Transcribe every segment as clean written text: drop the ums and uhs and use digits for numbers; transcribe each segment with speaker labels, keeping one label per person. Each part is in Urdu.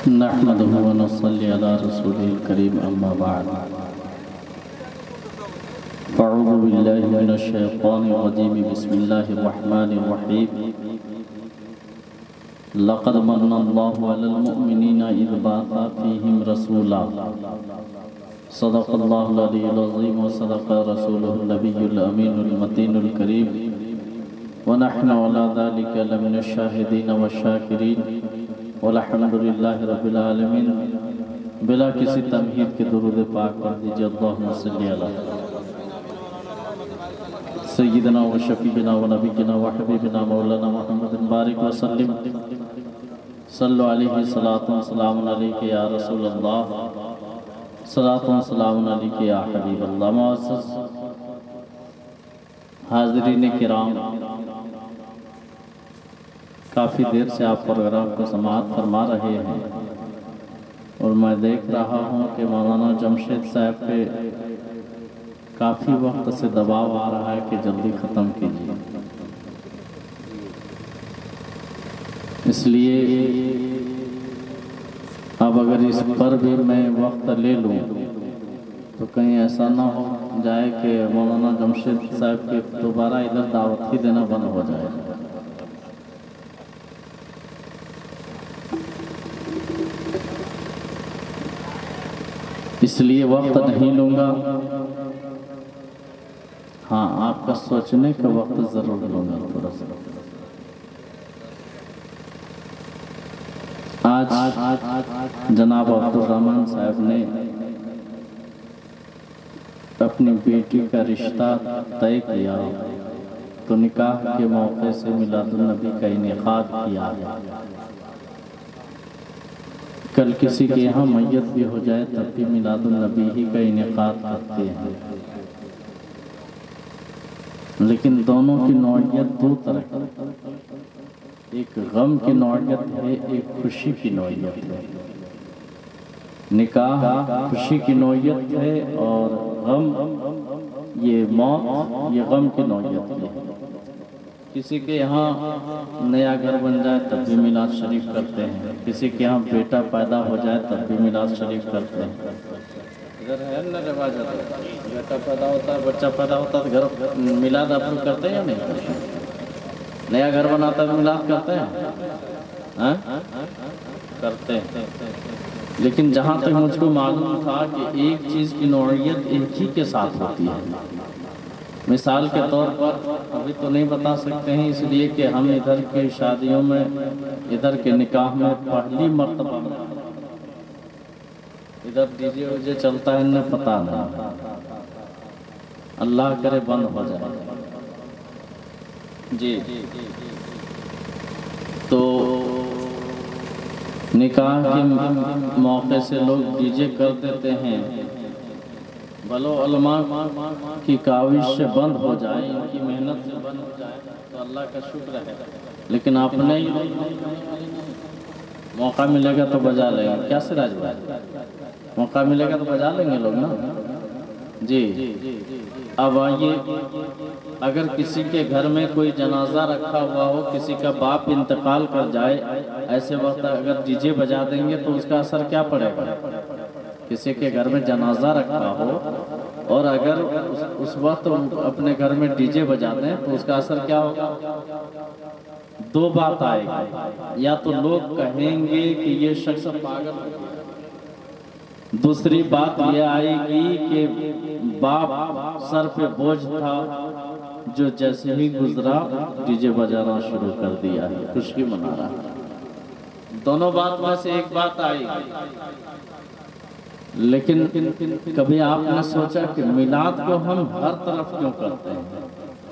Speaker 1: نحمده ونصلي على رسوله الكريم أما بعد فأعوذ بالله من الشيطان الرجيم بسم الله الرحمن الرحيم لقد من الله على المؤمنين إذ بعث فيهم رسولا صدق الله العلي العظيم وصدق رسوله النبي الأمين المتين الكريم ونحن على ذلك لمن الشاهدين والشاكرين والحمد للہ رب العالمین۔ بلا کسی تمہید کے درود پاک پڑھ دیجئے اللہم صلی علی سیدنا و شفیعنا و نبینا و حبیبنا مولانا محمد بارک وسلم صلو علیہ صلاۃ و سلام علیک یا رسول اللہ صلاۃ و سلام علیک یا حبیب اللہ۔ معزز حاضرین کرام، کافی دیر سے آپ پروگرام کو سماعت فرما رہے ہیں اور میں دیکھ رہا ہوں کہ مولانا جمشید صاحب پہ کافی وقت سے دباؤ آ رہا ہے کہ جلدی ختم کیجیے، اس لیے اب اگر اس پر بھی میں وقت لے لوں تو کہیں ایسا نہ ہو جائے کہ مولانا جمشید صاحب کے دوبارہ ادھر دعوت ہی دینا بند ہو جائے۔ اس لیے وقت نہیں لوں گا، ہاں آپ کا سوچنے کا وقت ضرور لوں گا تھوڑا سا۔ آج جناب عبدالرحمن صاحب نے اپنی بیٹی کا رشتہ طے کیا تو نکاح کے موقع سے میلاد النبی کا انعقاد کیا۔ کل کسی کے یہاں میت بھی ہو جائے تب بھی میلاد النبی ہی کا انعقاد کرتے ہیں، لیکن دونوں کی نوعیت دو طرح ہے، ایک غم کی نوعیت ہے، ایک خوشی کی نوعیت ہے۔ نکاح خوشی کی نوعیت ہے اور غم یہ موت یہ غم کی نوعیت ہے۔ کسی کے یہاں نیا گھر بن جائے تب بھی میلاد شریف کرتے ہیں، کسی کے یہاں بیٹا پیدا ہو جائے تب بھی میلاد شریف کرتے ہیں۔ ادھر ہے نا رواج، بیٹا پیدا ہوتا ہے، بچہ پیدا ہوتا ہے، گھر میلاد آپ لوگ کرتے ہیں یا نہیں؟ نیا گھر بناتا ہے میلاد کرتے ہیں؟ کرتے ہیں، لیکن جہاں تک مجھ کو معلوم تھا کہ ایک چیز کی نوعیت ایک ہی کے ساتھ ہوتی ہے۔ مثال کے طور پر ابھی تو نہیں بتا سکتے ہیں، اس لیے کہ ہم ادھر کی شادیوں میں ادھر کے نکاح میں پہلی مرتبہ ادھر ڈی جے وجے چلتا ہے، انہیں پتا نہیں، اللہ کرے بند ہو جائے۔ جی تو نکاح کے موقع سے لوگ ڈی جے کر دیتے ہیں، بھلو علماء کی کاوش سے بند ہو جائے، ان کی محنت سے بند ہو جائے تو اللہ کا شکر ہے، لیکن آپ نے موقع ملے گا تو بجا لیں گے۔ کیا سراج بھائی، موقع ملے گا تو بجا لیں گے لوگ نا؟ جی اب آئیے، اگر کسی کے گھر میں کوئی جنازہ رکھا ہوا ہو، کسی کا باپ انتقال کر جائے، ایسے وقت اگر ڈی جے بجا دیں گے تو اس کا اثر کیا پڑے گا؟ کسی کے گھر میں جنازہ رکھا ہو اور اگر اس وقت اپنے گھر میں ڈی جے بجا دیں تو اس کا اثر کیا ہوگا؟ دو بات آئے گی، یا تو لوگ کہیں گے کہ یہ شخص پاگل ہے، دوسری بات یہ آئے گی کہ باپ سر پہ بوجھ تھا جو جیسے ہی گزرا ڈی جے بجانا شروع کر دیا ہے، خوشی منا رہا ہے۔ دونوں بات میں سے ایک بات آئے گی، لیکن کبھی آپ نے سوچا کہ میلاد کو ہم ہر طرف کیوں کرتے ہیں؟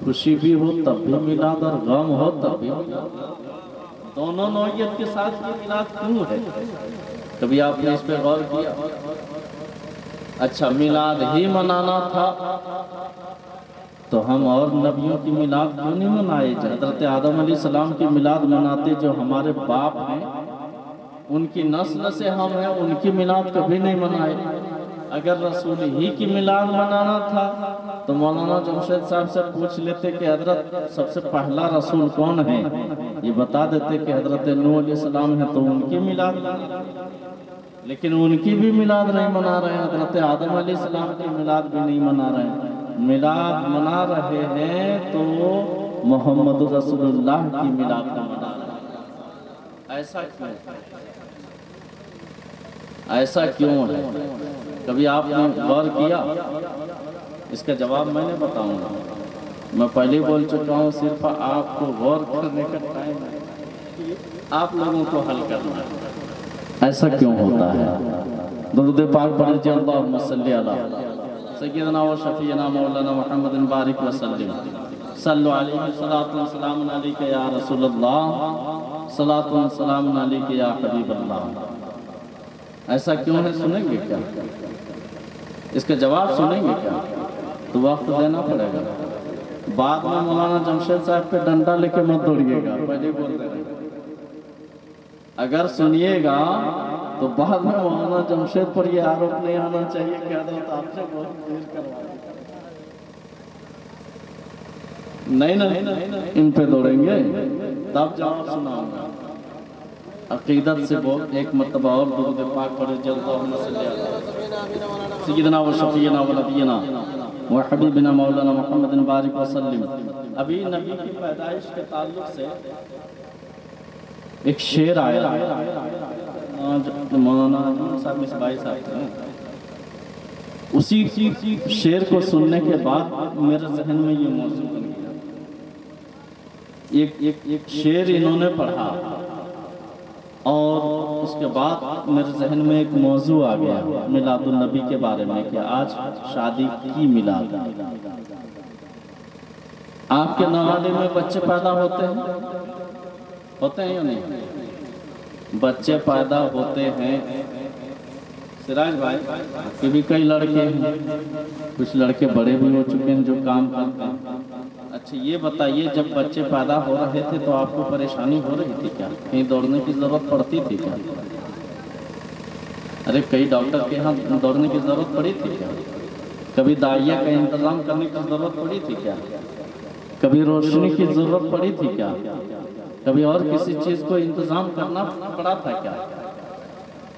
Speaker 1: خوشی بھی ہو تب بھی میلاد اور غم ہو تب بھی میلاد، دونوں نوعیت کے ساتھ یہ میلاد کیوں ہے؟ کبھی آپ نے اس پہ غور کیا؟ اچھا میلاد ہی منانا تھا تو ہم اور نبیوں کی میلاد کیوں نہیں منائے؟ حضرت آدم علیہ السلام کی میلاد مناتے جو ہمارے باپ ہیں، ان کی نسل سے ہم ہیں، ان کی میلاد کبھی نہیں منائے۔ اگر رسول ہی کی میلاد منانا تھا تو مولانا جمشید صاحب سے پوچھ لیتے کہ حضرت سب سے پہلا رسول کون ہے، یہ بتا دیتے کہ حضرت نوح علیہ السلام ہے تو ان کی میلاد لیکن ان کی بھی میلاد نہیں منا رہے ہیں، حضرت آدم علیہ السلام کی میلاد بھی نہیں منا رہے ہیں، میلاد منا رہے ہیں تو محمد رسول اللہ کی میلاد کا منا رہے ہیں۔ ایسا کیوں؟ ایسا کیوں ہے؟ کبھی آپ نے غور کیا؟ اس کا جواب میں نے بتاؤں گا، میں پہلے بول چکا ہوں، صرف آپ کو غور کرنے کا ٹائم ہے، آپ لوگوں کو حل کرنا ہے ایسا کیوں ہوتا ہے۔ درود پاک پڑھ لیجیے، اللہم صلی علی سیدنا و شفیعنا مولانا محمد بارک وسلم، صلو علیہ صلاۃ و سلام علیک یا رسول اللہ، صلاۃ و سلام علیک یا حبیب اللہ۔ ایسا کیوں ہے؟ سنیں گے کیا؟ اس کا جواب سنیں گے کیا؟ تو وقت دینا پڑے گا، بعد میں مولانا جمشید صاحب پہ ڈنڈا لے کے مت دوڑیے گا، پہلے بول دے رہے ہیں۔ اگر سنیے گا تو بعد میں مولانا جمشید پر یہ آروپ نہیں آنا چاہیے کہ حضرت آپ سے بہت دیر کروا نہیں، ان پہ دوڑیں گے تب جواب سناؤں گا۔ عقیدت سے بہت ایک مرتبہ اور درود پاک پڑھے، اللہم صلی علی سیدنا و شفیعنا و نبینا و حبیبنا مولانا محمد بارک وسلم۔ ابھی نبی کی پیدائش کے تعلق سے ایک شعر آیا، مولانا صاحب مصباحی صاحب ہیں، اسی شعر کو سننے کے بعد میرے ذہن میں یہ موضوع بن گیا۔ ایک شعر انہوں نے پڑھا اور اس کے بعد میرے ذہن میں ایک موضوع آ گیا میلاد النبی کے بارے میں کہ آج شادی کی میلاد۔ آپ کے نوالے میں بچے پیدا ہوتے ہیں یا نہیں؟ بچے پیدا ہوتے ہیں سراج بھائی کہ بھی کئی لڑکے ہیں، کچھ لڑکے بڑے بھی ہو چکے ہیں جو کام کرتے ہیں۔ اچھا یہ بتائیے، جب بچے پیدا ہو رہے تھے تو آپ کو پریشانی ہو رہی تھی کیا؟ کہیں دوڑنے کی ضرورت پڑتی تھی کیا؟ ارے کئی ڈاکٹر کے ہاں دوڑنے کی ضرورت پڑی تھی کیا؟ کبھی دائیا کا انتظام کرنے کی ضرورت پڑی تھی کیا؟ کبھی روشنی کی ضرورت پڑی تھی کیا؟ کبھی اور کسی چیز کو انتظام کرنا پڑا تھا کیا؟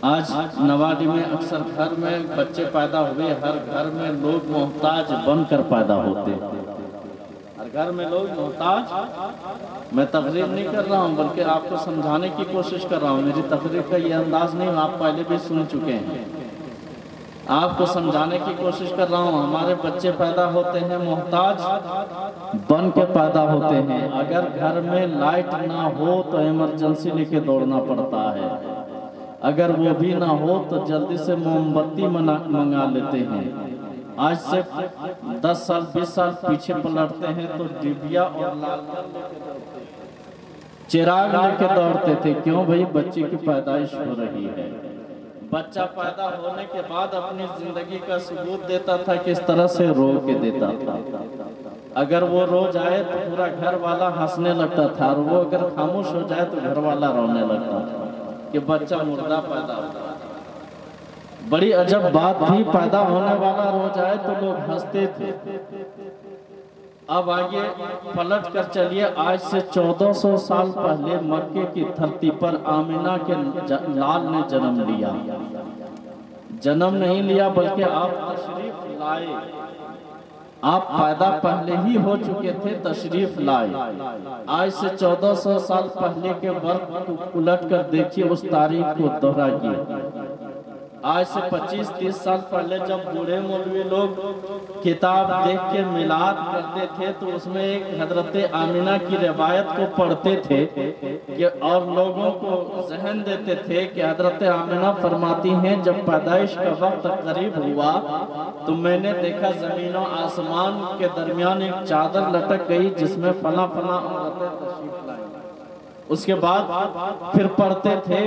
Speaker 1: آج نواڈی میں اکثر گھر میں بچے پیدا ہوئے، ہر گھر میں لوگ محتاج بن کر پیدا ہوتے، ہر گھر میں لوگ محتاج۔ میں تقریر نہیں کر رہا ہوں بلکہ آپ کو سمجھانے کی کوشش کر رہا ہوں، میری تقریر کا یہ انداز نہیں، آپ پہلے بھی سن چکے ہیں، آپ کو سمجھانے کی کوشش کر رہا ہوں۔ ہمارے بچے پیدا ہوتے ہیں محتاج بن کے پیدا ہوتے ہیں، اگر گھر میں لائٹ نہ ہو تو ایمرجنسی لے کے دوڑنا پڑتا ہے، اگر وہ بھی نہ ہو تو جلدی سے موم بتی منگا لیتے ہیں۔ آج سے 10 سال 20 سال پیچھے پلٹتے ہیں تو ڈبیا اور چراغ لے کے دوڑتے تھے، کیوں بھئی؟ بچے کی پیدائش ہو رہی ہے۔ بچہ پیدا ہونے کے بعد اپنی زندگی کا ثبوت دیتا تھا، کس طرح سے رو کے دیتا تھا۔ اگر وہ رو جائے تو پورا گھر والا ہنسنے لگتا تھا، اور وہ اگر خاموش ہو جائے تو گھر والا رونے لگتا تھا کہ بچہ مردہ پیدا ہوتا ہے۔ بڑی عجب بات تھی، پیدا ہونے والا رو جائے تو لوگ ہنستے تھے۔ اب آگے پلٹ کر چلیے، آج سے 1400 سال پہلے مکے کی دھرتی پر آمینہ کے لال نے جنم لیا۔ جنم نہیں لیا بلکہ آپ تشریف لائے، آپ پیدا پہلے ہی ہو چکے تھے، تشریف لائے۔ آج سے 1400 سال پہلے کے وقت کو الٹ کر دیکھیے، اس تاریخ کو دہرائیے۔ آج سے 25-30 سال پہلے جب بوڑھے مولوی لوگ کتاب دیکھ کے میلاد کرتے تھے تو اس میں ایک حضرت آمینہ کی روایت کو پڑھتے تھے اور لوگوں کو ذہن دیتے تھے کہ حضرت آمینہ فرماتی ہیں جب پیدائش کا وقت قریب ہوا تو میں نے دیکھا زمین و آسمان کے درمیان ایک چادر لٹک گئی جس میں فلاں فلاں عورتیں تشریف لائیں۔ اس کے بعد پھر پڑھتے تھے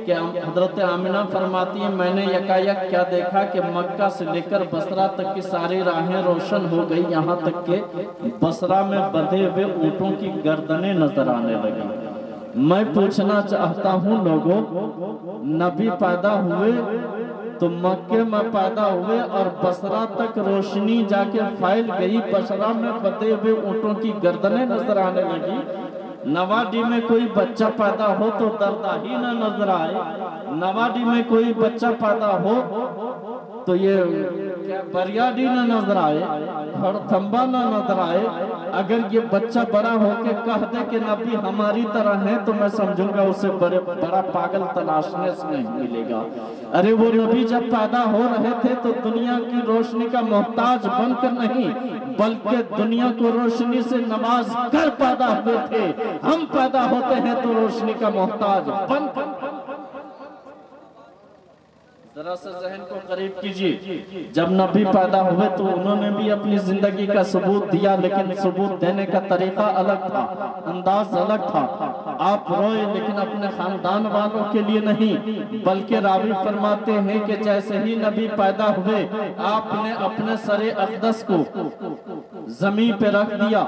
Speaker 1: کہ حضرت آمینہ فرماتی ہیں میں نے یکایک کیا دیکھا کہ مکہ سے لے کر بصرہ تک کی ساری راہیں روشن ہو گئی، یہاں تک کہ بصرہ میں بندھے ہوئے اونٹوں کی گردنیں نظر آنے لگی۔ میں پوچھنا چاہتا ہوں لوگوں، نبی پیدا ہوئے تو مکے میں پیدا ہوئے اور بصرہ تک روشنی جا کے پھیل گئی، بصرہ میں بندھے ہوئے اونٹوں کی گردنیں نظر آنے لگی، نواڈی میں کوئی بچہ پیدا ہو تو دردہ ہی نہ نظر آئے، نواڈی میں کوئی بچہ پیدا ہو تو یہ بریاڈی نہ نظر آئے، کھڑتھمبا نہ نظر آئے۔ اگر یہ بچہ بڑا ہو کے کہہ دے کہ نبی ہماری طرح ہیں تو میں سمجھوں گا اسے بڑا پاگل تلاشنے سے نہیں ملے گا۔ ارے وہ نبی جب پیدا ہو رہے تھے تو دنیا کی روشنی کا محتاج بن کر نہیں بلکہ دنیا کو روشنی سے نواز کر پیدا ہوئے تھے۔ ہم پیدا ہوتے ہیں تو روشنی کا محتاج بن کر۔ ذرا سا ذہن کو قریب کیجئے، جب نبی پیدا ہوئے تو انہوں نے بھی اپنی زندگی کا ثبوت دیا، لیکن ثبوت دینے کا طریقہ الگ تھا، انداز الگ تھا۔ آپ روئے لیکن اپنے خاندان والوں کے لیے نہیں، بلکہ راوی فرماتے ہیں کہ جیسے ہی نبی پیدا ہوئے آپ نے اپنے سر اقدس کو زمین پہ رکھ دیا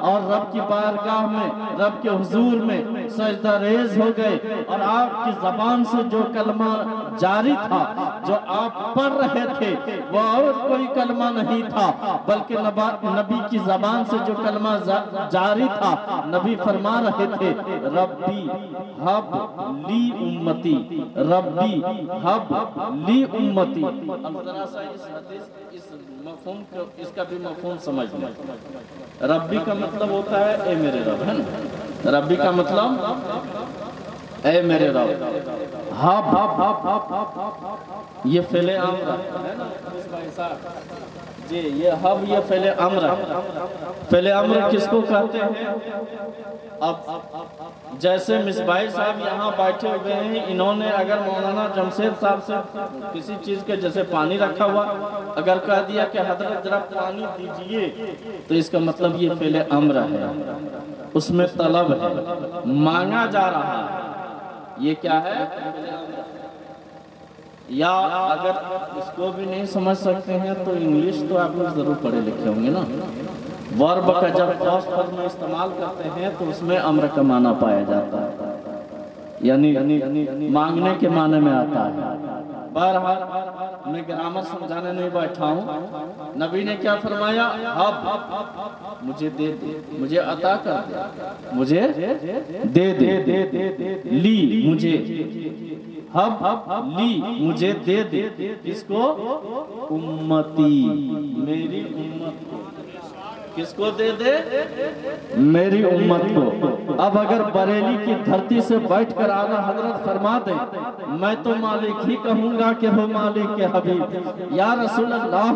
Speaker 1: اور رب کی بارگاہ میں، رب کے حضور میں سجدہ ریز ہو گئے، اور آپ کی زبان سے جو کلمہ جاری تھا، جو آپ پڑھ رہے تھے، وہ اور کوئی کلمہ نہیں تھا بلکہ نبی کی زبان سے جو کلمہ جاری تھا، نبی فرما رہے تھے ربی حب لی امتی، ربی حب لی امتی۔ اب ذرا سا اس حدیث اس مفہوم کو، اس کا بھی مفہوم سمجھ لیں۔ ربی کا مطلب ہوتا ہے اے میرے رب، ہے نا؟ ربی کا مطلب اے میرے رب۔ حب یہ فعل امر ہے جی، یہ حب یہ فعل امر ہے۔ فعل امر کس کو کہتے ہیں؟ اب جیسے مصباح صاحب یہاں بیٹھے ہوئے ہیں، انہوں نے اگر مولانا جمشید صاحب سے کسی چیز کے جیسے پانی رکھا ہوا اگر کہہ دیا کہ حضرت ذرا پانی دیجئے، تو اس کا مطلب یہ فعل امر ہے، اس میں طلب ہے، مانگا جا رہا ہے۔ یہ کیا ہے؟ یا اگر اس کو بھی نہیں سمجھ سکتے ہیں تو انگلش تو آپ لوگ ضرور پڑھے لکھے ہوں گے نا۔ ورب کا جب فرسٹ فارم میں استعمال کرتے ہیں تو اس میں امر کا معنی پایا جاتا ہے، یعنی مانگنے کے معنی میں آتا ہے۔ بہرحال میں گرامر سمجھانے نہیں بیٹھا ہوں۔ نبی نے کیا فرمایا؟ حب مجھے دے دے، مجھے عطا کر دے، مجھے دے دے، لی مجھے، حب لی مجھے دے دے، کس کو؟ امتی، میری امت کو۔ کس کو دے دے؟ میری امت کو۔ اب اگر بریلی کی دھرتی سے بیٹھ کر اعلیٰ حضرت فرما دے میں تو مالک ہی کہوں گا کہ ہو مالک کے حبیب، یا رسول اللہ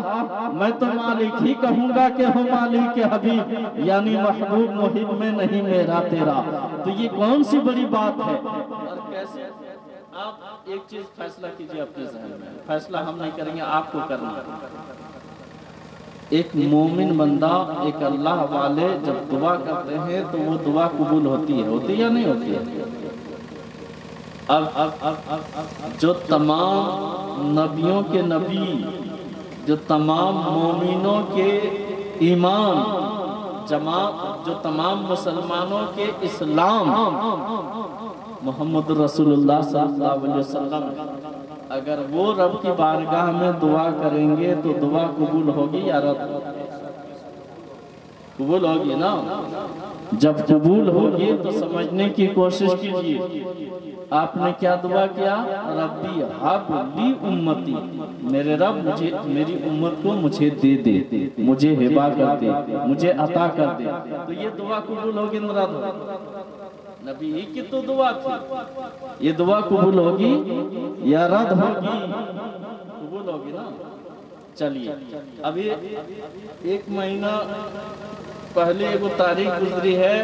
Speaker 1: میں تو مالک ہی کہوں گا کہ ہو مالک کے حبیب، یعنی محبوب محب میں نہیں میرا تیرا، تو یہ کون سی بڑی بات ہے؟ اور کیسے؟ آپ ایک چیز فیصلہ کیجئے اپنے ذہن میں، فیصلہ ہم نہیں کریں گے، آپ کو کرنا ہے۔ ایک مومن بندہ، ایک اللہ والے جب دعا کرتے ہیں تو وہ دعا قبول ہوتی ہے، ہوتی یا نہیں ہوتی ہے؟ اب جو تمام نبیوں کے نبی، جو تمام مومنوں کے ایمان، جو تمام مسلمانوں کے اسلام، محمد رسول اللہ صلی اللہ علیہ وسلم، اگر وہ رب کی بارگاہ میں دعا کریں گے تو دعا قبول ہوگی یا رد؟ قبول ہوگی نا؟ جب قبول ہوگی تو سمجھنے کی کوشش کیجئے آپ نے کیا دعا کیا؟ ربی حب لی امتی، میرے رب مجھے میری امت کو مجھے دے دے، مجھے ہبا کر دے، مجھے عطا کر دے، تو یہ دعا قبول ہوگی نہ رد ہوگی؟ نبی ہی کی تو دعا تھی، یہ دعا قبول ہوگی یا رد ہوگی؟ قبول ہوگی نا؟ چلیے ابھی ایک مہینہ پہلے ایک تاریخ گزری ہے،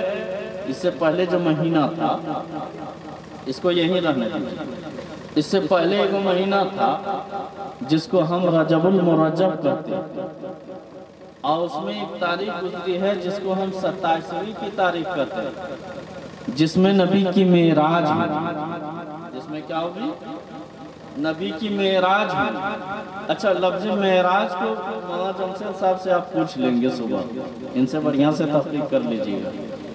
Speaker 1: اس سے پہلے جو مہینہ تھا اس کو یہیں رہنے دیجیے، اس سے پہلے ایک مہینہ تھا جس کو ہم رجب المرجب کہتے ہیں، اور اس میں ایک تاریخ گزری ہے جس کو ہم 27ویں کی تاریخ کہتے ہیں، جس میں نبی کی معراج ہوئی۔ جس میں کیا ہوگی؟ نبی کی معراج ہوئی۔ اچھا، لفظ معراج کو مولانا جمشید صاحب سے آپ پوچھ لیں گے صبح، ان سے بڑھیا سے تحقیق کر لیجئے گا،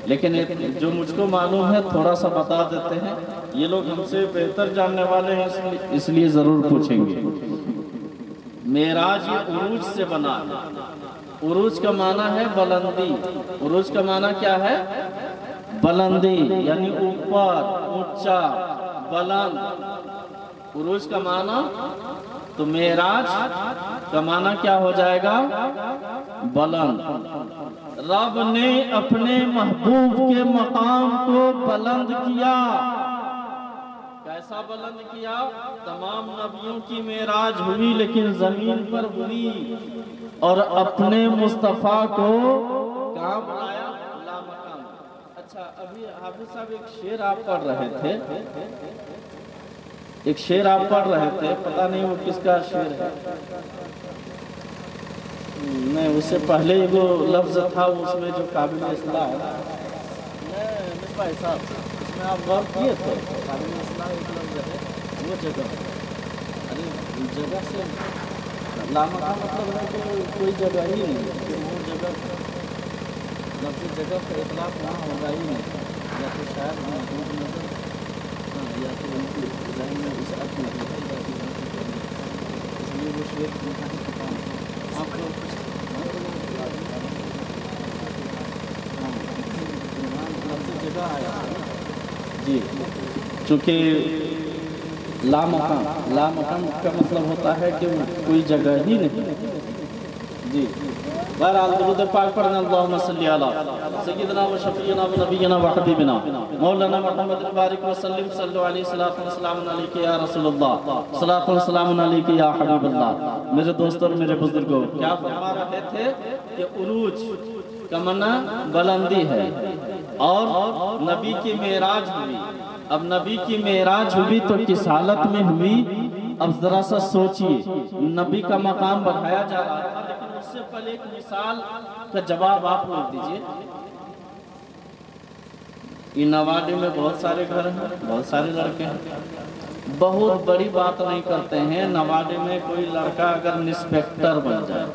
Speaker 1: لیکن جو مجھ کو معلوم ہے تھوڑا سا بتا دیتے ہیں، یہ لوگ ہم سے بہتر جاننے والے ہیں اس لیے ضرور پوچھیں گے۔ معراج یہ عروج سے بنا ہے، عروج کا معنی ہے بلندی، عروج کا معنی کیا ہے؟ بلندی یعنی اوپر، اونچا، بلند. عروج کا معنی تو معراج کا معنی کیا ہو جائے گا؟ بلند. رب نے اپنے محبوب کے مقام کو بلند کیا. کیسا بلند کیا؟ تمام نبیوں کی معراج ہوئی لیکن زمین پر ہوئی، اور اپنے مصطفیٰ کو کہاں بنایا؟ لا مقام. اچھا ابھی حافظ صاحب ایک شعر آپ پڑھ رہے تھے، ایک شعر آپ پڑھ رہے تھے، پتہ نہیں وہ کس کا شعر ہے. نہیں، اس سے پہلے وہ لفظ تھا اس میں جو قابل اصلاح ہے. مصباح صاحب اس میں آپ غور کیے تھے؟ قابل اصلاح ایک لفظ ہے، وہ جگہ، ارے جگہ سے لامہ کا مطلب ہے کہ کوئی جگہ ہی نہیں، کہ وہ جگہ لفظ جگہ کا اطلاق وہاں ہوگا ہی نہیں، یا تو شاید محدود نظر، یا تو ان کی ذہن میں اسے اپنی نکل جاتی ہے، اس لیے وہ شعر آپ کو جگہ آیا جی. چونکہ لا مقام کا مطلب ہوتا ہے کہ کوئی جگہ ہی نہیں جی. بہرحال درود پاک پڑھنا. اللہم صلی علی سیدنا و شفیعنا و نبینا و حبیبنا مولانا محمد بارک وسلم. صلو علیہ صلاۃ و سلام علیک یا رسول اللہ، صلاۃ و سلام علیک یا حبیب اللہ. میرے دوستوں اور میرے بزرگوں، کیا فرما رہے تھے کہ عروج کا معنی بلندی ہے، اور نبی کی معراج ہوئی. اب نبی کی معراج ہوئی تو کس حالت میں ہوئی؟ اب ذرا سا سوچئے. نبی کا مقام بڑھایا جا رہا تھا، لیکن اس سے پہلے ایک مثال کا جواب آپ لوگ دیجئے. یہ نواڈی میں بہت سارے گھر ہیں، بہت سارے لڑکے ہیں. بہت بڑی بات نہیں کرتے ہیں. نواڈی میں کوئی لڑکا اگر انسپیکٹر بن جائے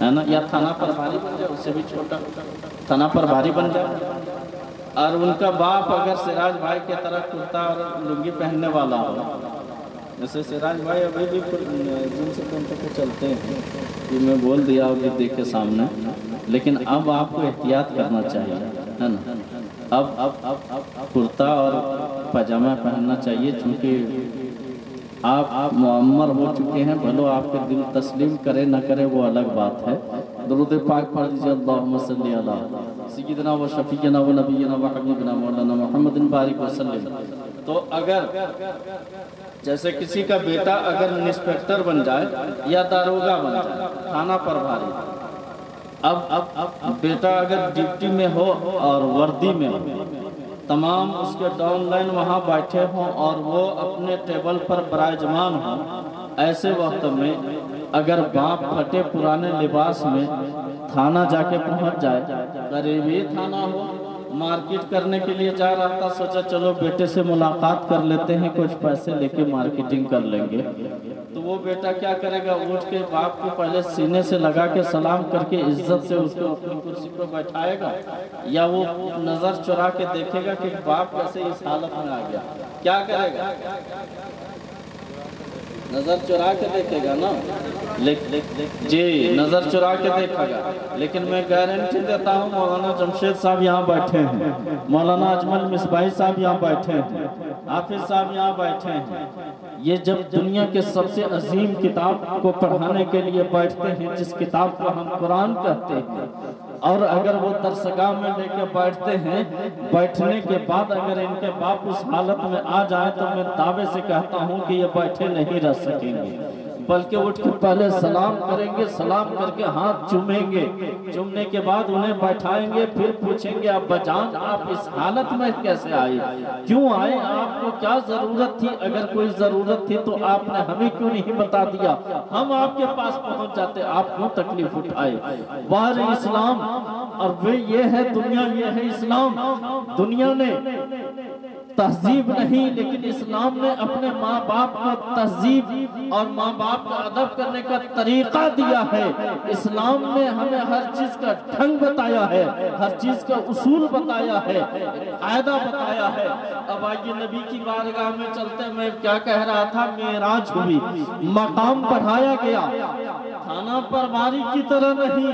Speaker 1: ہے نا، یا تھانہ پربھاری بن جائے، اس سے بھی چھوٹا تھانہ پربھاری بن جائے، اور ان کا باپ اگر سراج بھائی کی طرح کرتا اور لنگی پہننے والا ہو، جیسے سراج بھائی ابھی بھی جن سے پہنتے کو چلتے ہیں، یہ میں بول دیا ابھی دیکھ کے سامنے. لیکن اب آپ کو احتیاط کرنا چاہیے ہے نا. اب کرتا اور پاجامہ پہننا چاہیے، چونکہ آپ معمر ہو چکے ہیں. بھلو آپ کے دل تسلیم کرے نہ کرے وہ الگ بات ہے. درود پاک پڑھ دیجئے. اللہم صلی علی سیدنا و شفیعنا و نبینا و حبیبنا مولانا محمد بارک وسلم. تو اگر جیسے کسی کا بیٹا اگر انسپیکٹر بن جائے یا داروغہ بن جائے، تھانہ پربھاری، اب بیٹا اگر ڈیوٹی میں ہو اور وردی میں ہو، تمام اس کے ڈاؤن لائن وہاں بیٹھے ہوں اور وہ اپنے ٹیبل پر براجمان ہوں، ایسے وقت میں اگر باپ پھٹے پرانے لباس میں تھانہ جا کے پہنچ جائے، قریبی تھانہ ہو، مارکیٹ کرنے کے لیے جا رہا تھا، سوچا چلو بیٹے سے ملاقات کر لیتے ہیں، کچھ پیسے لے کے مارکیٹنگ کر لیں گے. تو وہ بیٹا کیا کرے گا؟ اٹھ کے باپ کو پہلے سینے سے لگا کے سلام کر کے عزت سے اس کو اپنی کرسی پر بیٹھائے گا، یا وہ نظر چرا کے دیکھے گا کہ باپ کیسے اس حالت میں آ گیا؟ کیا کرے گا؟ نظر چرا کے دیکھے گا نا. جی نظر چرا کے دیکھا گا. لیکن میں گارنٹی دیتا ہوں مولانا جمشید صاحب یہاں بیٹھے ہیں، مولانا اجمل مصباحی صاحب یہاں بیٹھے ہیں، حافظ صاحب یہاں بیٹھے ہیں. یہ جب دنیا کے سب سے عظیم کتاب کو پڑھانے کے لیے بیٹھتے ہیں، جس کتاب کو ہم قرآن کہتے ہیں، اور اگر وہ درسگاہ میں لے کے بیٹھتے ہیں، بیٹھنے کے بعد اگر ان کے باپ اس حالت میں آ جائیں تو میں دعوے سے کہتا ہوں کہ یہ بیٹھے نہیں رہ سکیں گے، بلکہ اٹھ کے پہلے سلام کریں گے، سلام کر کے ہاتھ چومیں گے، چومنے کے بعد انہیں بیٹھائیں گے، پھر پوچھیں گے ابا جان آپ اس حالت میں کیسے آئے، کیوں آئے، آپ کو کیا ضرورت تھی؟ اگر کوئی ضرورت تھی تو آپ نے ہمیں کیوں نہیں بتا دیا؟ ہم آپ کے پاس پہنچ جاتے، آپ کیوں تکلیف اٹھائے؟ باہر اسلام اور وہ یہ ہے دنیا، یہ ہے اسلام. دنیا نے تہذیب نہیں، لیکن اسلام نے اپنے ماں باپ کو تہذیب اور ماں باپ کا ادب کرنے کا طریقہ دیا ہے. اسلام نے ہمیں ہر چیز کا ڈھنگ بتایا ہے، ہر چیز کا اصول بتایا ہے، قاعدہ بتایا ہے. اب آئیے نبی کی بارگاہ میں چلتے. میں کیا کہہ رہا تھا؟ معراج ہوئی، مقام بڑھایا گیا، تھانہ پربھاری کی طرح نہیں،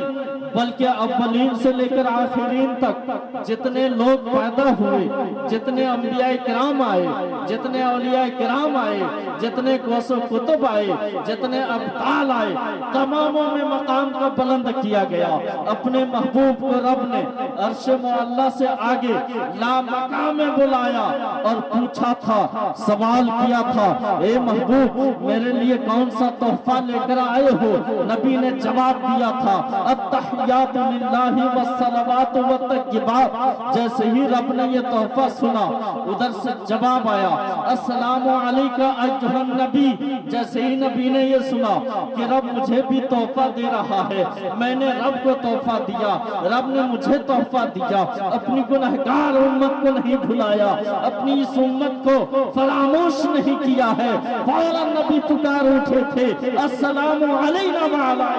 Speaker 1: بلکہ اولین سے لے کر آخرین تک جتنے لوگ پیدا ہوئے، جتنے انبیاء کرام آئے، جتنے اولیاء کرام آئے، جتنے غوث و کتب آئے، جتنے ابطال آئے، تماموں میں مقام کو بلند کیا گیا۔ اپنے محبوب کو رب نے عرش معلیٰ سے آگے لا مقام میں بلایا اور پوچھا تھا، سوال کیا تھا، اے محبوب میرے لیے کون سا تحفہ لے کر آئے ہو؟ نبی نے جواب دیا تھا، التحیات للہ والصلوات والطیبات۔ جیسے ہی رب نے یہ تحفہ سنا، ادھر سے جواب آیا، السلام علیکہ ایھا النبی۔ جیسے ہی نبی نے یہ سنا کہ رب مجھے بھی تحفہ دے رہا ہے، میں نے رب کو تحفہ دیا، رب نے مجھے تحفہ دیا، اپنی گنہگار امت کو نہیں بھلایا، اپنی اس امت کو فراموش نہیں کیا ہے۔ فوراً نبی پکار اٹھے تھے، السلام علینا وعلی۔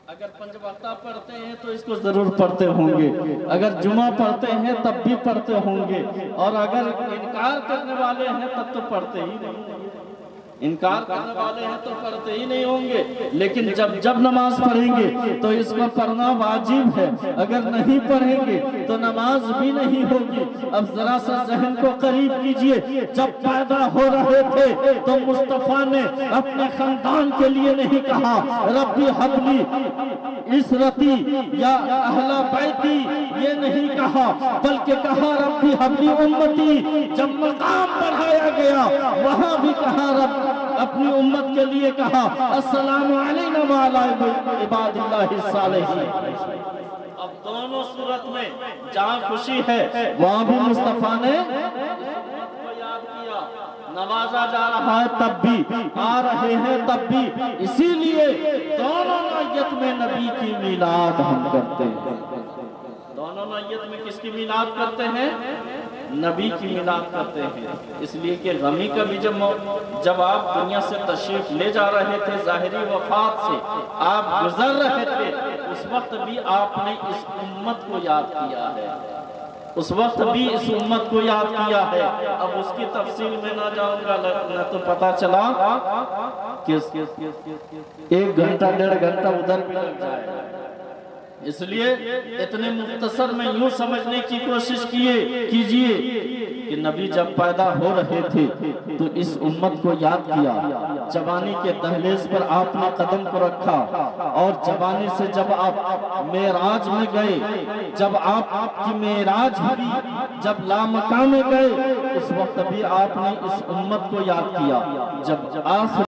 Speaker 1: اگر پنج وقتہ پڑھتے ہیں تو اس کو ضرور پڑھتے ہوں گے، اگر جمعہ پڑھتے ہیں تب بھی پڑھتے ہوں گے، اور اگر انکار کرنے والے ہیں تب تو پڑھتے ہی نہیں، انکار کرنے والے ہیں تو پڑھتے ہی نہیں ہوں گے۔ لیکن جب نماز پڑھیں گے تو اس کو پڑھنا واجب ہے، اگر نہیں پڑھیں گے تو نماز بھی نہیں ہوگی۔ اب ذرا سا ذہن کو قریب کیجئے، جب پیدا ہو رہے تھے تو مصطفیٰ نے اپنے خاندان کے لیے نہیں کہا ربی حبلی عصرتی یا اہل بیتی، یہ نہیں کہا، بلکہ کہا ربی حبلی امتی۔ جب مقام بڑھایا گیا وہاں بھی کہا رب، اپنی امت کے لیے کہا السلام علینا وعلی عباد اللہ الصالحین۔ اب دونوں صورت میں جہاں خوشی ہے وہاں بھی مصطفیٰ نے یاد کیا، نوازا جا رہا ہے تب بھی، آ رہے ہیں تب بھی، اسی لیے دونوں نوعیت میں نبی کی میلاد ہم کرتے ہیں۔ دونوں نوعیت میں کس کی میلاد کرتے ہیں؟ نبی کی میلاد کرتے ہیں، اس لیے کہ غمی کا بھی جب آپ دنیا سے تشریف لے جا رہے تھے، ظاہری وفات سے آپ گزر رہے تھے، اس وقت بھی آپ نے اس امت کو یاد کیا ہے، اس وقت بھی اس امت کو یاد کیا ہے۔ اب اس کی تفصیل میں نہ جاؤں گا، نہ تو پتا چلا کہ 1 گھنٹہ 1.5 گھنٹہ ادھر بھی لگ جائے گا۔ اس لیے اتنے مختصر میں یوں سمجھنے کی کوشش کیجئے کہ نبی جب پیدا ہو رہے تھے تو اس امت کو یاد کیا، جوانی کے دہلیز پر آپ نے قدم کو رکھا، اور جوانی سے جب آپ معراج میں گئے، جب آپ کی معراج ہوئی، جب لامکاں میں گئے، اس وقت بھی آپ نے اس امت کو یاد کیا۔ جب آخر